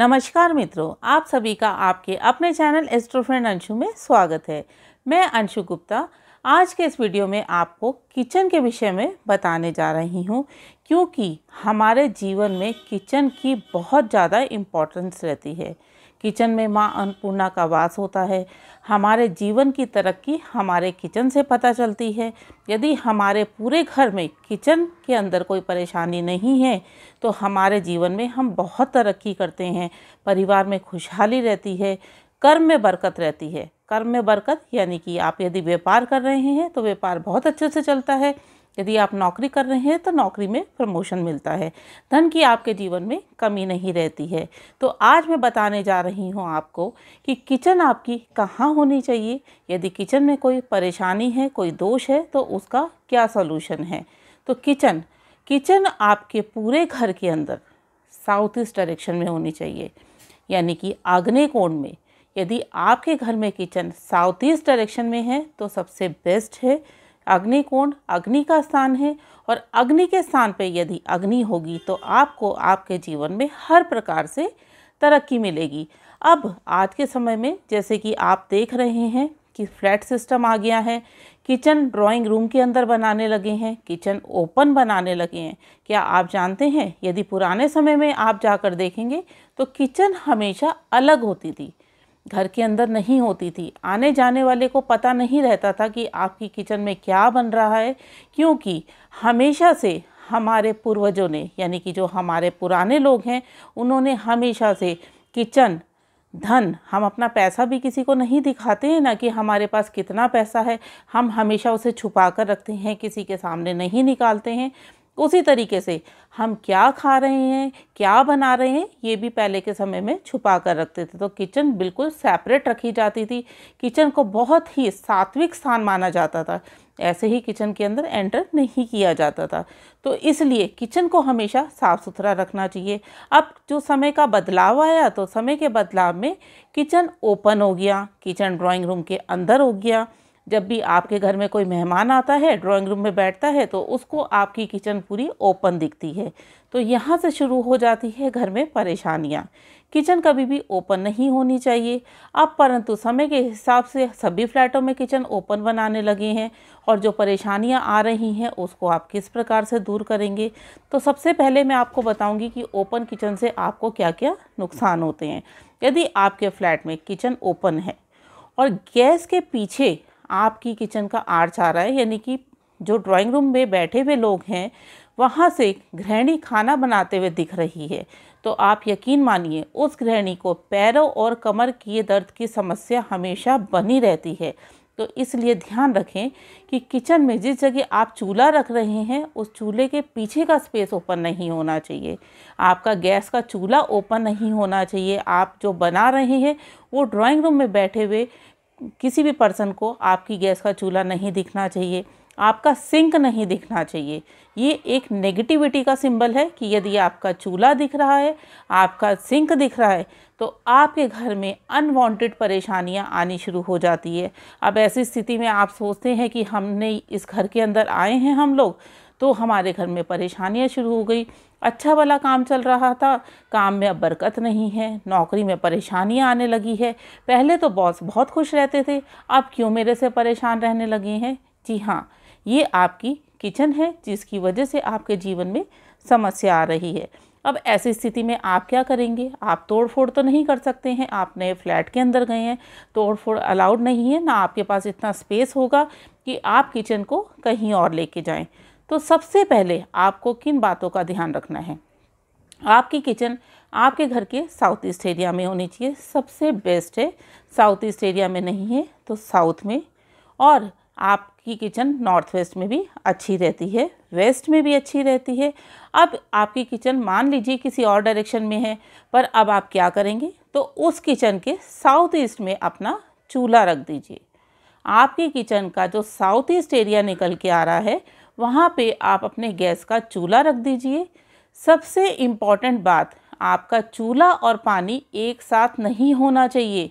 नमस्कार मित्रों, आप सभी का आपके अपने चैनल एस्ट्रो फ्रेंड अंशु में स्वागत है। मैं अंशु गुप्ता आज के इस वीडियो में आपको किचन के विषय में बताने जा रही हूँ, क्योंकि हमारे जीवन में किचन की बहुत ज़्यादा इम्पोर्टेंस रहती है। किचन में माँ अन्नपूर्णा का वास होता है। हमारे जीवन की तरक्की हमारे किचन से पता चलती है। यदि हमारे पूरे घर में किचन के अंदर कोई परेशानी नहीं है तो हमारे जीवन में हम बहुत तरक्की करते हैं। परिवार में खुशहाली रहती है, कर्म में बरकत रहती है। कर्म में बरकत यानी कि आप यदि व्यापार कर रहे हैं तो व्यापार बहुत अच्छे से चलता है। यदि आप नौकरी कर रहे हैं तो नौकरी में प्रमोशन मिलता है। धन की आपके जीवन में कमी नहीं रहती है। तो आज मैं बताने जा रही हूँ आपको कि किचन आपकी कहाँ होनी चाहिए। यदि किचन में कोई परेशानी है, कोई दोष है, तो उसका क्या सॉल्यूशन है। तो किचन आपके पूरे घर के अंदर साउथ ईस्ट डायरेक्शन में होनी चाहिए, यानी कि आग्नेय कोण में। यदि आपके घर में किचन साउथ ईस्ट डायरेक्शन में है तो सबसे बेस्ट है। अग्नि कोण अग्नि का स्थान है और अग्नि के स्थान पे यदि अग्नि होगी तो आपको आपके जीवन में हर प्रकार से तरक्की मिलेगी। अब आज के समय में जैसे कि आप देख रहे हैं कि फ्लैट सिस्टम आ गया है। किचन ड्राइंग रूम के अंदर बनाने लगे हैं, किचन ओपन बनाने लगे हैं। क्या आप जानते हैं, यदि पुराने समय में आप जाकर देखेंगे तो किचन हमेशा अलग होती थी, घर के अंदर नहीं होती थी। आने जाने वाले को पता नहीं रहता था कि आपकी किचन में क्या बन रहा है, क्योंकि हमेशा से हमारे पूर्वजों ने, यानी कि जो हमारे पुराने लोग हैं, उन्होंने हमेशा से किचन, धन, हम अपना पैसा भी किसी को नहीं दिखाते हैं ना कि हमारे पास कितना पैसा है। हम हमेशा उसे छुपा कर रखते हैं, किसी के सामने नहीं निकालते हैं। उसी तरीके से हम क्या खा रहे हैं, क्या बना रहे हैं, ये भी पहले के समय में छुपा कर रखते थे। तो किचन बिल्कुल सेपरेट रखी जाती थी। किचन को बहुत ही सात्विक स्थान माना जाता था। ऐसे ही किचन के अंदर एंटर नहीं किया जाता था। तो इसलिए किचन को हमेशा साफ सुथरा रखना चाहिए। अब जो समय का बदलाव आया तो समय के बदलाव में किचन ओपन हो गया, किचन ड्राइंग रूम के अंदर हो गया। जब भी आपके घर में कोई मेहमान आता है, ड्राइंग रूम में बैठता है, तो उसको आपकी किचन पूरी ओपन दिखती है। तो यहाँ से शुरू हो जाती है घर में परेशानियाँ। किचन कभी भी ओपन नहीं होनी चाहिए। अब परंतु समय के हिसाब से सभी फ्लैटों में किचन ओपन बनाने लगे हैं, और जो परेशानियाँ आ रही हैं उसको आप किस प्रकार से दूर करेंगे। तो सबसे पहले मैं आपको बताऊँगी कि ओपन किचन से आपको क्या क्या नुकसान होते हैं। यदि आपके फ्लैट में किचन ओपन है और गैस के पीछे आपकी किचन का आर्च आ रहा है, यानी कि जो ड्राइंग रूम में बैठे हुए लोग हैं वहाँ से गृहिणी खाना बनाते हुए दिख रही है, तो आप यकीन मानिए उस गृहिणी को पैरों और कमर की दर्द की समस्या हमेशा बनी रहती है। तो इसलिए ध्यान रखें कि किचन में जिस जगह आप चूल्हा रख रहे हैं उस चूल्हे के पीछे का स्पेस ओपन नहीं होना चाहिए। आपका गैस का चूल्हा ओपन नहीं होना चाहिए। आप जो बना रहे हैं वो ड्राइंग रूम में बैठे हुए किसी भी पर्सन को आपकी गैस का चूल्हा नहीं दिखना चाहिए। आपका सिंक नहीं दिखना चाहिए। ये एक नेगेटिविटी का सिंबल है कि यदि आपका चूल्हा दिख रहा है, आपका सिंक दिख रहा है, तो आपके घर में अनवांटेड परेशानियां आनी शुरू हो जाती है। अब ऐसी स्थिति में आप सोचते हैं कि हमने इस घर के अंदर आए हैं हम लोग, तो हमारे घर में परेशानियां शुरू हो गई। अच्छा वाला काम चल रहा था, काम में अब बरकत नहीं है, नौकरी में परेशानियां आने लगी है। पहले तो बॉस बहुत खुश रहते थे, अब क्यों मेरे से परेशान रहने लगे हैं। जी हाँ, ये आपकी किचन है जिसकी वजह से आपके जीवन में समस्या आ रही है। अब ऐसी स्थिति में आप क्या करेंगे। आप तोड़ फोड़ तो नहीं कर सकते हैं, आप नए फ्लैट के अंदर गए हैं, तोड़ फोड़ अलाउड नहीं है, ना आपके पास इतना स्पेस होगा कि आप किचन को कहीं और लेके जाएं। तो सबसे पहले आपको किन बातों का ध्यान रखना है। आपकी किचन आपके घर के साउथ ईस्ट एरिया में होनी चाहिए, सबसे बेस्ट है। साउथ ईस्ट एरिया में नहीं है तो साउथ में, और आपकी किचन नॉर्थ वेस्ट में भी अच्छी रहती है, वेस्ट में भी अच्छी रहती है। अब आपकी किचन मान लीजिए किसी और डायरेक्शन में है, पर अब आप क्या करेंगे, तो उस किचन के साउथ ईस्ट में अपना चूल्हा रख दीजिए। आपकी किचन का जो साउथ ईस्ट एरिया निकल के आ रहा है वहाँ पे आप अपने गैस का चूल्हा रख दीजिए। सबसे इम्पॉर्टेंट बात, आपका चूल्हा और पानी एक साथ नहीं होना चाहिए।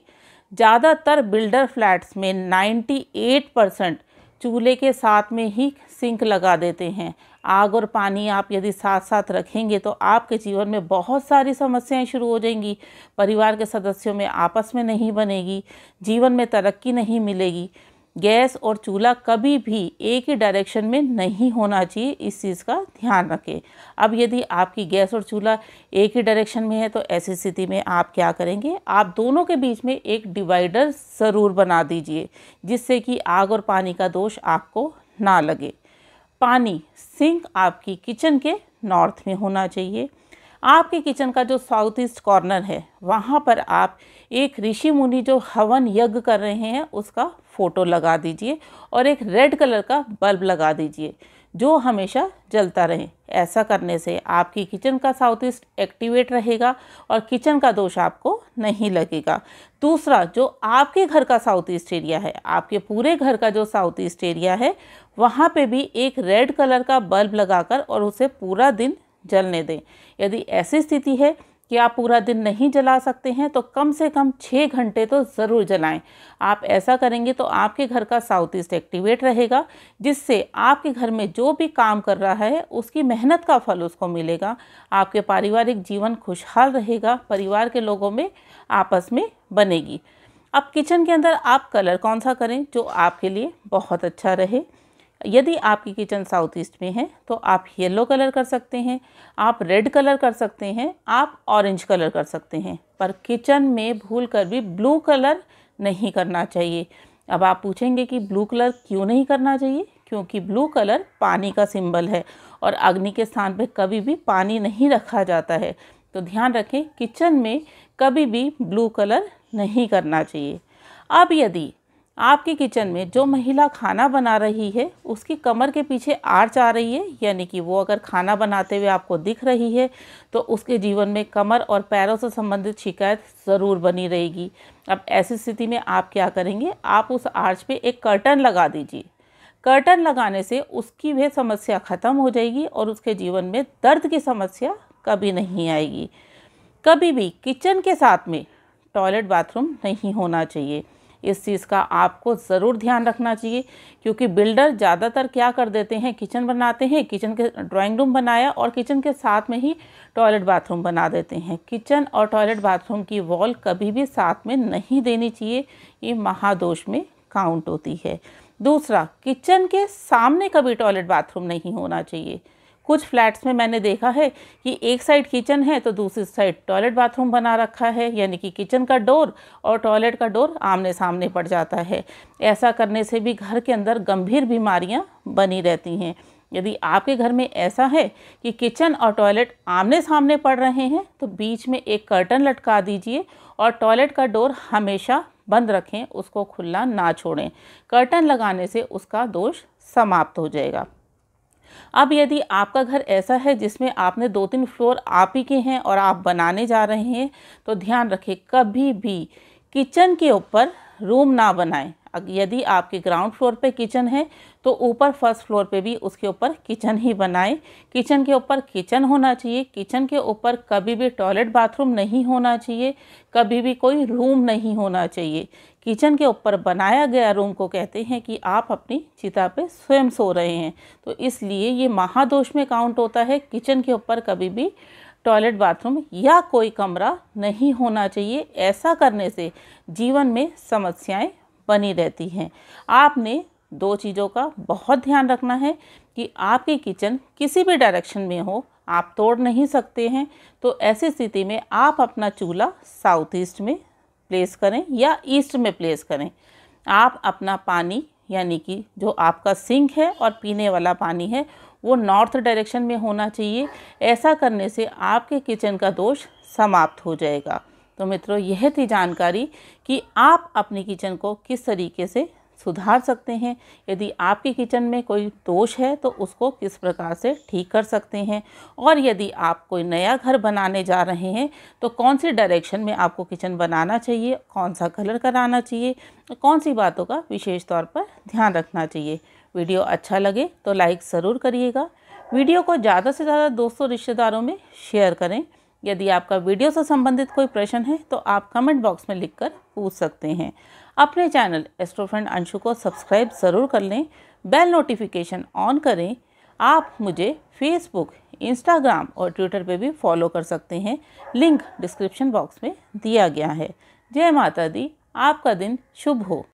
ज़्यादातर बिल्डर फ्लैट्स में 98% चूल्हे के साथ में ही सिंक लगा देते हैं। आग और पानी आप यदि साथ साथ रखेंगे तो आपके जीवन में बहुत सारी समस्याएं शुरू हो जाएंगी। परिवार के सदस्यों में आपस में नहीं बनेगी, जीवन में तरक्की नहीं मिलेगी। गैस और चूल्हा कभी भी एक ही डायरेक्शन में नहीं होना चाहिए, इस चीज़ का ध्यान रखें। अब यदि आपकी गैस और चूल्हा एक ही डायरेक्शन में है तो ऐसी स्थिति में आप क्या करेंगे, आप दोनों के बीच में एक डिवाइडर ज़रूर बना दीजिए, जिससे कि आग और पानी का दोष आपको ना लगे। पानी सिंक आपकी किचन के नॉर्थ में होना चाहिए। आपके किचन का जो साउथ ईस्ट कॉर्नर है वहाँ पर आप एक ऋषि मुनि जो हवन यज्ञ कर रहे हैं उसका फ़ोटो लगा दीजिए और एक रेड कलर का बल्ब लगा दीजिए जो हमेशा जलता रहे। ऐसा करने से आपकी किचन का साउथ ईस्ट एक्टिवेट रहेगा और किचन का दोष आपको नहीं लगेगा। दूसरा, जो आपके घर का साउथ ईस्ट एरिया है, आपके पूरे घर का जो साउथ ईस्ट एरिया है वहाँ पे भी एक रेड कलर का बल्ब लगाकर और उसे पूरा दिन जलने दें। यदि ऐसी स्थिति है कि आप पूरा दिन नहीं जला सकते हैं तो कम से कम 6 घंटे तो ज़रूर जलाएं। आप ऐसा करेंगे तो आपके घर का साउथ ईस्ट एक्टिवेट रहेगा, जिससे आपके घर में जो भी काम कर रहा है उसकी मेहनत का फल उसको मिलेगा। आपके पारिवारिक जीवन खुशहाल रहेगा, परिवार के लोगों में आपस में बनेगी। अब किचन के अंदर आप कलर कौन सा करें जो आपके लिए बहुत अच्छा रहे। यदि आपकी किचन साउथ ईस्ट में है तो आप येलो कलर कर सकते हैं, आप रेड कलर कर सकते हैं, आप ऑरेंज कलर कर सकते हैं, पर किचन में भूल कर भी ब्लू कलर नहीं करना चाहिए। अब आप पूछेंगे कि ब्लू कलर क्यों नहीं करना चाहिए? क्योंकि ब्लू कलर पानी का सिंबल है और अग्नि के स्थान पे कभी भी पानी नहीं रखा जाता है। तो ध्यान रखें, किचन में कभी भी ब्लू कलर नहीं करना चाहिए। अब यदि आपकी किचन में जो महिला खाना बना रही है उसकी कमर के पीछे आर्च आ रही है, यानी कि वो अगर खाना बनाते हुए आपको दिख रही है तो उसके जीवन में कमर और पैरों से संबंधित शिकायत ज़रूर बनी रहेगी। अब ऐसी स्थिति में आप क्या करेंगे, आप उस आर्च पे एक कर्टन लगा दीजिए। कर्टन लगाने से उसकी वह समस्या ख़त्म हो जाएगी और उसके जीवन में दर्द की समस्या कभी नहीं आएगी। कभी भी किचन के साथ में टॉयलेट बाथरूम नहीं होना चाहिए, इस चीज़ का आपको ज़रूर ध्यान रखना चाहिए। क्योंकि बिल्डर ज़्यादातर क्या कर देते हैं, किचन बनाते हैं, किचन के ड्राइंग रूम बनाया और किचन के साथ में ही टॉयलेट बाथरूम बना देते हैं। किचन और टॉयलेट बाथरूम की वॉल कभी भी साथ में नहीं देनी चाहिए, ये महादोष में काउंट होती है। दूसरा, किचन के सामने कभी टॉयलेट बाथरूम नहीं होना चाहिए। कुछ फ्लैट्स में मैंने देखा है कि एक साइड किचन है तो दूसरी साइड टॉयलेट बाथरूम बना रखा है, यानी कि किचन का डोर और टॉयलेट का डोर आमने सामने पड़ जाता है। ऐसा करने से भी घर के अंदर गंभीर बीमारियां बनी रहती हैं। यदि आपके घर में ऐसा है कि किचन और टॉयलेट आमने सामने पड़ रहे हैं तो बीच में एक कर्टन लटका दीजिए और टॉयलेट का डोर हमेशा बंद रखें, उसको खुला ना छोड़ें। कर्टन लगाने से उसका दोष समाप्त हो जाएगा। अब यदि आपका घर ऐसा है जिसमें आपने 2-3 फ्लोर आप ही के हैं और आप बनाने जा रहे हैं तो ध्यान रखें, कभी भी किचन के ऊपर रूम ना बनाएं। यदि आपके ग्राउंड फ्लोर पे किचन है तो ऊपर फर्स्ट फ्लोर पे भी उसके ऊपर किचन ही बनाएं। किचन के ऊपर किचन होना चाहिए, किचन के ऊपर कभी भी टॉयलेट बाथरूम नहीं होना चाहिए, कभी भी कोई रूम नहीं होना चाहिए। किचन के ऊपर बनाया गया रूम को कहते हैं कि आप अपनी चिता पे स्वयं सो रहे हैं, तो इसलिए ये महादोष में काउंट होता है। किचन के ऊपर कभी भी टॉयलेट बाथरूम या कोई कमरा नहीं होना चाहिए। ऐसा करने से जीवन में समस्याएं बनी रहती हैं। आपने 2 चीज़ों का बहुत ध्यान रखना है कि आपकी किचन किसी भी डायरेक्शन में हो, आप तोड़ नहीं सकते हैं। तो ऐसी स्थिति में आप अपना चूल्हा साउथ ईस्ट में प्लेस करें या ईस्ट में प्लेस करें। आप अपना पानी, यानी कि जो आपका सिंक है और पीने वाला पानी है, वो नॉर्थ डायरेक्शन में होना चाहिए। ऐसा करने से आपके किचन का दोष समाप्त हो जाएगा। तो मित्रों, यह थी जानकारी कि आप अपनी किचन को किस तरीके से सुधार सकते हैं। यदि आपकी किचन में कोई दोष है तो उसको किस प्रकार से ठीक कर सकते हैं, और यदि आप कोई नया घर बनाने जा रहे हैं तो कौन सी डायरेक्शन में आपको किचन बनाना चाहिए, कौन सा कलर कराना चाहिए, कौन सी बातों का विशेष तौर पर ध्यान रखना चाहिए। वीडियो अच्छा लगे तो लाइक ज़रूर करिएगा। वीडियो को ज़्यादा से ज़्यादा दोस्तों रिश्तेदारों में शेयर करें। यदि आपका वीडियो से संबंधित कोई प्रश्न है तो आप कमेंट बॉक्स में लिखकर पूछ सकते हैं। अपने चैनल एस्ट्रो फ्रेंड अंशु को सब्सक्राइब ज़रूर कर लें, बेल नोटिफिकेशन ऑन करें। आप मुझे फेसबुक, इंस्टाग्राम और ट्विटर पे भी फॉलो कर सकते हैं। लिंक डिस्क्रिप्शन बॉक्स में दिया गया है। जय माता दी। आपका दिन शुभ हो।